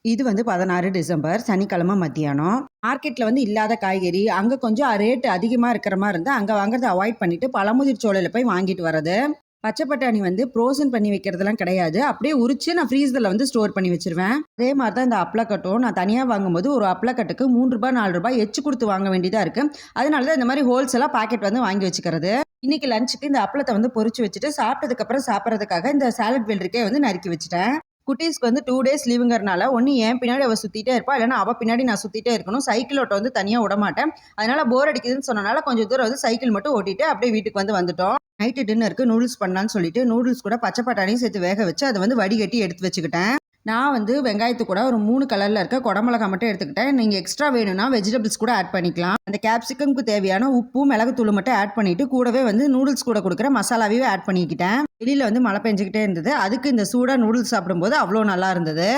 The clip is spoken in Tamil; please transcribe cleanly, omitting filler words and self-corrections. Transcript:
இது வந்து 16 டிசம்பர் சனிக்கிழமை மத்தியானம். மார்க்கெட்ல வந்து இல்லாத காய்கறி, அங்க கொஞ்சம் ரேட் அதிகமா இருக்கிற மாரி இருந்தா, அங்க வாங்குறத அவாய்ட் பண்ணிட்டு பழமுதிர் சோலையில போய் வாங்கிட்டு வர்றது. பச்சை பட்டாணி வந்து ஃப்ரோசன் பண்ணி வைக்கிறதெல்லாம் கிடையாது. அப்படியே உரிச்சு நான் ஃப்ரீசர்ல வந்து ஸ்டோர் பண்ணி வச்சுருவேன். அதே மாரி தான் இந்த அப்பளக்கட்டும். நான் தனியா வாங்கும்போது ஒரு அப்பளக்கட்டுக்கு ரூ. 3 ரூ. 4 எச்சு குடுத்து வாங்க வேண்டியதா இருக்கு. அதனால தான் இந்த மாரி ஹோல்சேலா பாக்கெட் வந்து வாங்கி வச்சுக்கிறது. இன்னைக்கு லஞ்சுக்கு இந்த அப்பளத்த வந்து பொரிச்சு வச்சுட்டு, சாப்பிட்டதுக்கு அப்புறம் சாப்பிடுறதுக்காக இந்த சாலட் வெள்ளரிக்காய வந்து நறுக்கி வச்சுட்டேன். குட்டீஸ்க்கு வந்து 2 டேஸ் லீவுங்கிறனால, ஒண்ணு என் பின்னாடி அவ சுத்திட்டே இருப்பா, இல்லன்னா அவ பின்னாடி நான் சுத்திட்டே இருக்கணும். சைக்கிள் ஓட்ட வந்து தனியா விடமாட்டேன். அதனால போர் அடிக்குதுன்னு சொன்னனால, கொஞ்சம் தூரம் வந்து சைக்கிள் மட்டும் ஓட்டிட்டு அப்படியே வீட்டுக்கு வந்து வந்துட்டோம். நைட்டு டின்னருக்கு நூடுல்ஸ் பண்ணலான்னு சொல்லிட்டு, நூடுல்ஸ் கூட பச்சை பட்டாணியும் சேர்த்து வேக வச்சு, அத வந்து வடிகட்டி எடுத்து வச்சுக்கிட்டேன். நான் வந்து வெங்காயத்து கூட ஒரு 3 கலர்ல இருக்க குடமிளகா மட்டும் எடுத்துக்கிட்டேன். நீங்க எக்ஸ்ட்ரா வேணும்னா வெஜிடபிள்ஸ் கூட ஆட் பண்ணிக்கலாம். அந்த கேப்சிகம்க்கு தேவையான உப்பும், மிளகுத்தூள் மட்டும் ஆட் பண்ணிட்டு, கூடவே வந்து நூடுல்ஸ் கூட குடுக்குற மசாலாவையும் ஆட் பண்ணிக்கிட்டேன். வெளியில வந்து மழை பெஞ்சுக்கிட்டே இருந்தது. அதுக்கு இந்த சூடா நூடுல்ஸ் சாப்பிடும்போது அவ்வளோ நல்லா இருந்தது.